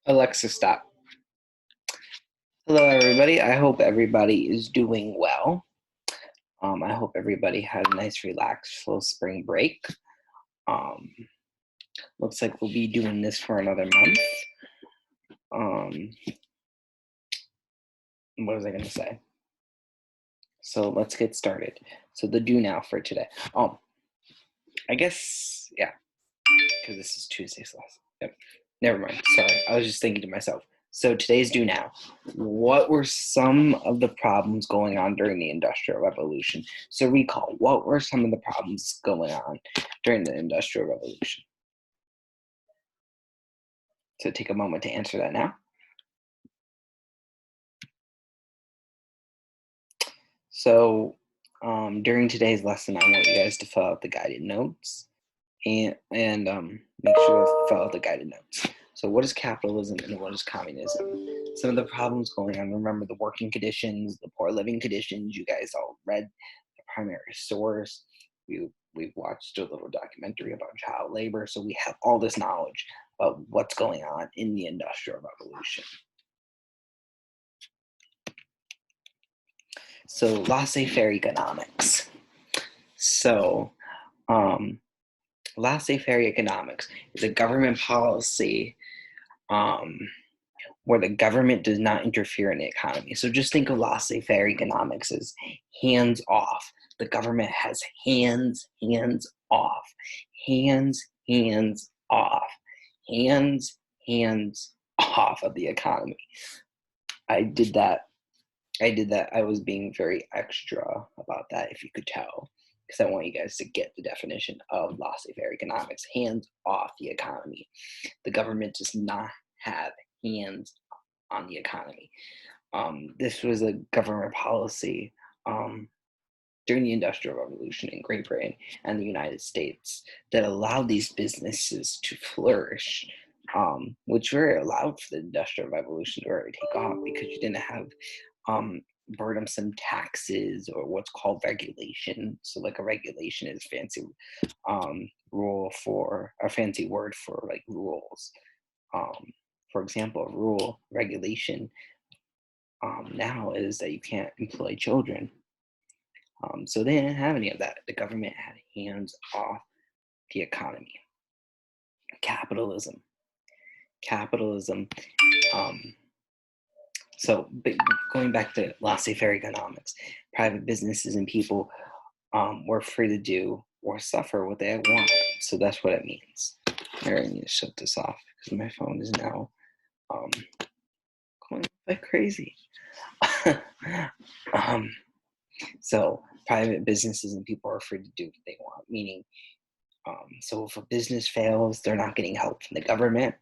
Alexa, stop. Hello, everybody. I hope everybody is doing well. I hope everybody had a nice, relaxed, full spring break. Um, Looks like we'll be doing this for another month. What was I going to say? So let's get started. So the do now for today. I guess, yeah, because this is Tuesday's class. Yep. Never mind. Sorry. I was just thinking to myself. So today's do now. What were some of the problems going on during the Industrial Revolution? So recall, what were some of the problems going on during the Industrial Revolution? So take a moment to answer that now. So during today's lesson, I want you guys to fill out the guided notes and make sure to fill out the guided notes. So what is capitalism and what is communism? Some of the problems going on, remember the working conditions, the poor living conditions. You guys all read the primary source. We've watched a little documentary about child labor. So we have all this knowledge about what's going on in the Industrial Revolution. So laissez-faire economics. So laissez-faire economics is a government policy where the government does not interfere in the economy. So just think of laissez-faire economics as hands off. The government has hands off, hands off, hands off of the economy. I did that. I was being very extra about that, if you could tell, because I want you guys to get the definition of laissez-faire economics, hands off the economy. The government does not have hands on the economy. This was a government policy during the Industrial Revolution in Great Britain and the United States that allowed these businesses to flourish, which were allowed for the Industrial Revolution to really take off because you didn't have burdensome taxes or what's called regulation. So like a regulation is a fancy fancy word for like rules. For example, a rule regulation now is that you can't employ children. So they didn't have any of that. The government had hands off the economy. Capitalism. So going back to laissez-faire economics, private businesses and people were free to do or suffer what they want. So that's what it means. I really need to shut this off because my phone is now going like crazy. So private businesses and people are free to do what they want, meaning, so if a business fails, they're not getting help from the government.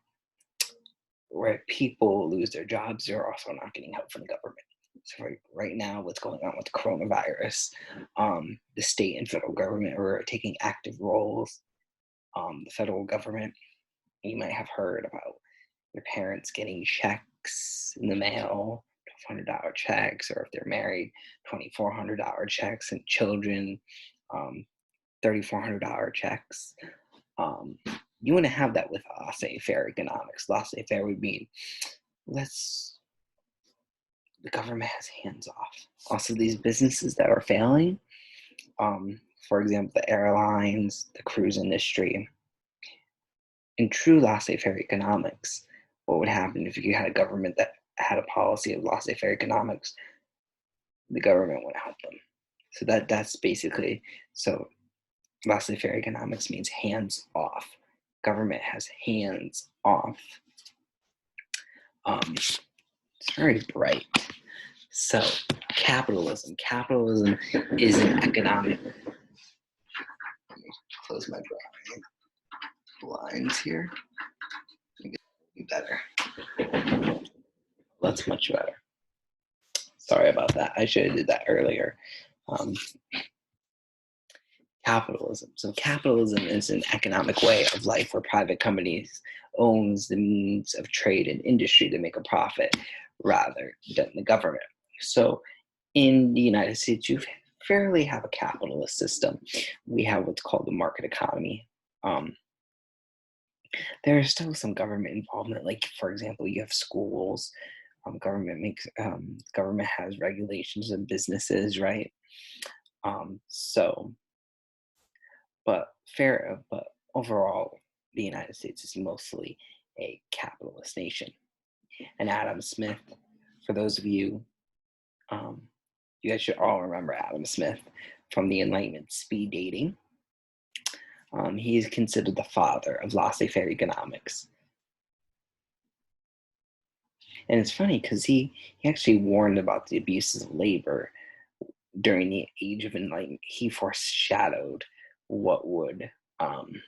Where if people lose their jobs, they're also not getting help from the government. So right now, what's going on with the coronavirus, the state and federal government are taking active roles. The federal government, you might have heard about your parents getting checks in the mail, $1,200 checks, or if they're married, $2,400 checks, and children, $3,400 checks. You wouldn't have that with laissez-faire economics. Laissez-faire would mean the government has hands off. Also, these businesses that are failing, for example, the airlines, the cruise industry, in true laissez-faire economics, what would happen if you had a government that had a policy of laissez-faire economics? The government would help them. So that's basically, so laissez-faire economics means hands off. Government has hands off. It's very bright. So capitalism. Capitalism is an economic. Let me close my blinds here. Better. That's much better. Sorry about that. I should have did that earlier. Capitalism. So capitalism is an economic way of life where private companies owns the means of trade and industry to make a profit rather than the government. So in the United States, you fairly have a capitalist system. We have what's called the market economy. There is still some government involvement. Like, for example, you have schools. Government has regulations and businesses, right? So, but overall, the United States is mostly a capitalist nation. And Adam Smith, for those of you, um, you guys should all remember Adam Smith from the Enlightenment speed dating. He is considered the father of laissez-faire economics. And it's funny because he actually warned about the abuses of labor during the Age of Enlightenment. He foreshadowed what would um,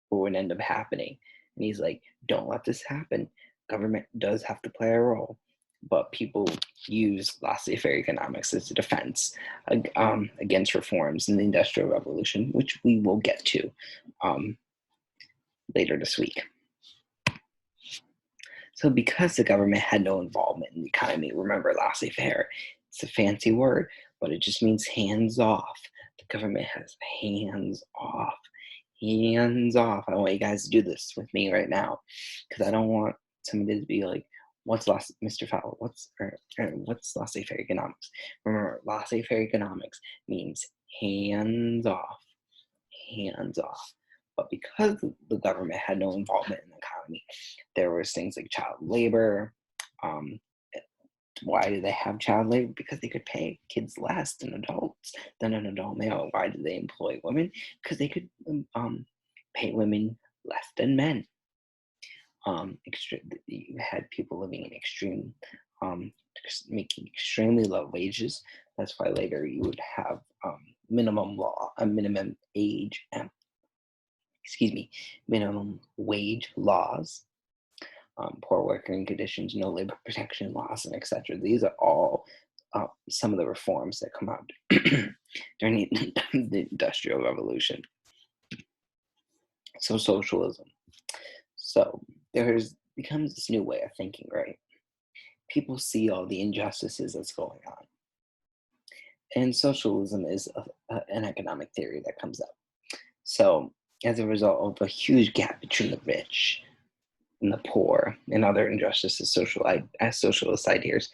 what would end up happening. And he's like, don't let this happen. Government does have to play a role, but people use laissez-faire economics as a defense against reforms in the Industrial Revolution, which we will get to later this week. So because the government had no involvement in the economy, remember laissez-faire, it's a fancy word, but it just means hands off. The government has hands off. Hands off. I want you guys to do this with me right now, because I don't want somebody to be like, Mr. Fowler, what's laissez-faire economics? Remember, laissez-faire economics means hands off. Hands off. But because the government had no involvement in the economy, there was things like child labor. Why do they have child labor? Because they could pay kids less than an adult male. Why did they employ women? Because they could pay women less than men. You had people living in making extremely low wages. That's why later you would have minimum wage laws, poor working conditions, no labor protection laws, and etc. These are all some of the reforms that come out during the Industrial Revolution. So socialism. So becomes this new way of thinking, right? People see all the injustices that's going on. And socialism is an economic theory that comes up. So as a result of a huge gap between the rich and the poor and other injustices, socialist ideas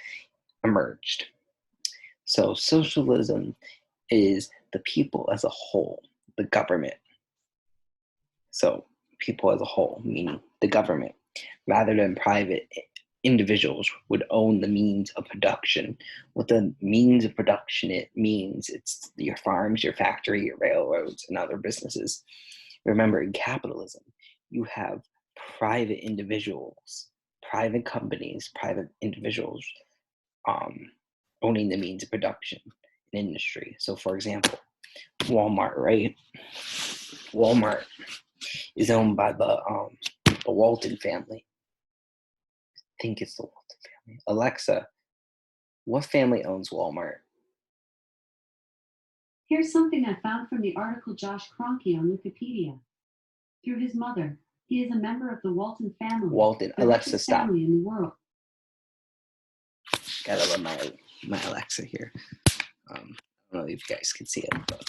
emerged. So socialism is the people as a whole, the government. So people as a whole, meaning the government, rather than private individuals would own the means of production. What the means of production it means, it's your farms, your factory, your railroads, and other businesses. Remember, in capitalism, you have private individuals, private companies, private individuals owning the means of production in industry. So, for example, Walmart, right? Walmart is owned by the Walton family. I think it's the Walton family. Alexa, what family owns Walmart? Here's something I found from the article Josh Kroenke on Wikipedia. Through his mother, he is a member of the Walton family. Walton. The Alexa, richest stop. family in the world. Gotta love my Alexa here. I don't know if you guys can see it, but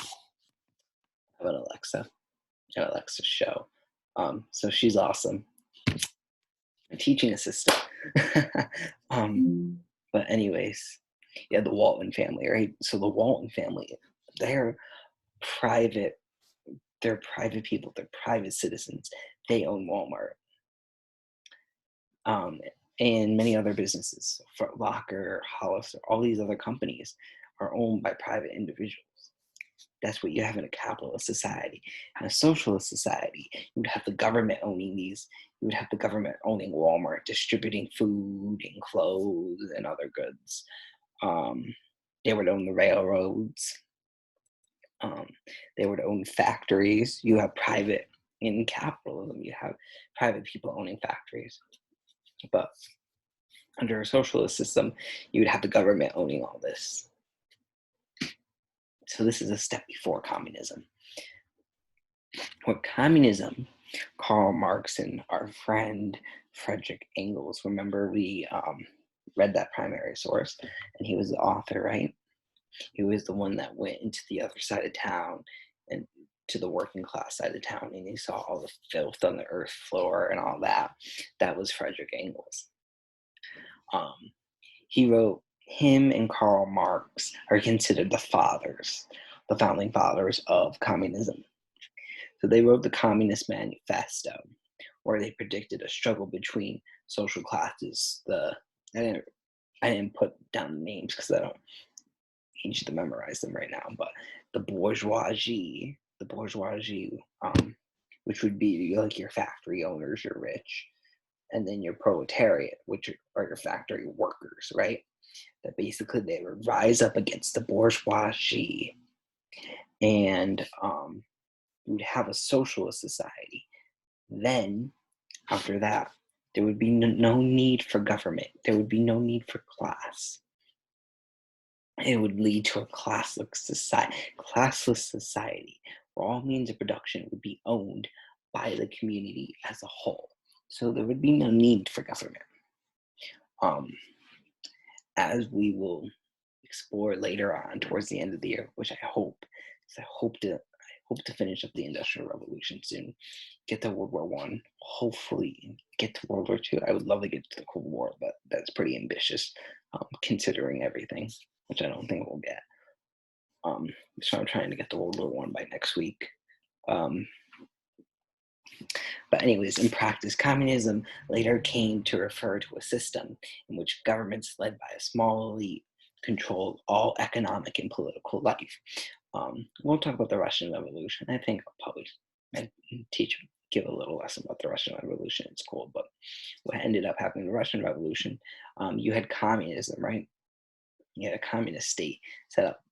I have an Alexa show. So she's awesome. A teaching assistant. But anyways, yeah, the Walton family, right? So the Walton family, they're private. They're private people. They're private citizens. They own Walmart. And many other businesses, Foot Locker, Hollister, all these other companies are owned by private individuals. That's what you have in a capitalist society. In a socialist society, you would have the government owning these. You would have the government owning Walmart, distributing food and clothes and other goods. They would own the railroads. They would own factories. You have private in capitalism. You have private people owning factories. But under a socialist system, you would have the government owning all this. So this is a step before communism. With communism, Karl Marx and our friend Frederick Engels, remember we read that primary source, and he was the author, right? He was the one that went into the other side of town and to the working class side of town and he saw all the filth on the earth floor and all that. That was Frederick Engels. Um, he wrote, him and Karl Marx are considered the founding fathers of communism. So they wrote the Communist Manifesto, where they predicted a struggle between social classes. I didn't put down the names because I don't need you to memorize them right now, but the bourgeoisie, which would be like your factory owners, your rich, and then your proletariat, which are your factory workers, right? That basically they would rise up against the bourgeoisie, and we would have a socialist society. Then, after that, there would be no need for government. There would be no need for class. It would lead to a classless society where all means of production would be owned by the community as a whole. So there would be no need for government. As we will explore later on towards the end of the year, which I hope, because I hope to finish up the Industrial Revolution soon, get to World War I, hopefully get to World War II. I would love to get to the Cold War, but that's pretty ambitious considering everything, which I don't think we'll get. So I'm trying to get to World War I by next week. But anyways, in practice, communism later came to refer to a system in which governments led by a small elite controlled all economic and political life. We'll talk about the Russian Revolution. I think I'll probably give a little lesson about the Russian Revolution. It's cool, but what ended up happening in the Russian Revolution, you had communism, right? You had a communist state set up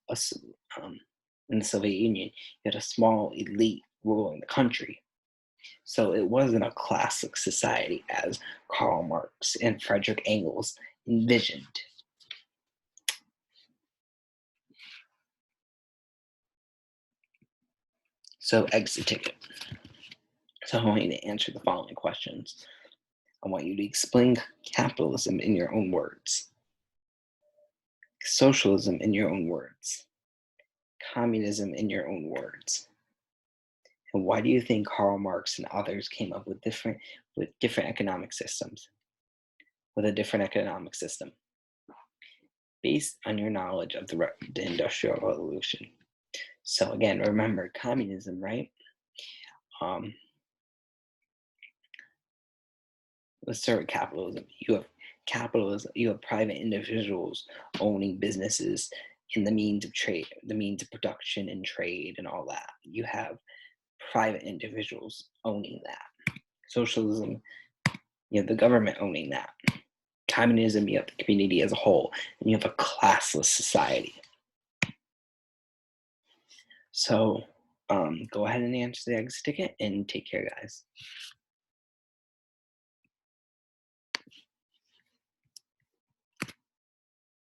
in the Soviet Union. You had a small elite ruling the country. So it wasn't a classic society as Karl Marx and Frederick Engels envisioned. So exit ticket. So I want you to answer the following questions. I want you to explain capitalism in your own words, socialism in your own words, communism in your own words. And why do you think Karl Marx and others came up with different economic systems? With a different economic system, based on your knowledge of the Industrial Revolution. So again, remember communism, right? Let's start with capitalism. You have private individuals owning businesses in the means of trade, the means of production and trade and all that. You have private individuals owning that. Socialism, you have the government owning that. Communism, you have the community as a whole, and you have a classless society. So go ahead and answer the exit ticket and take care, guys.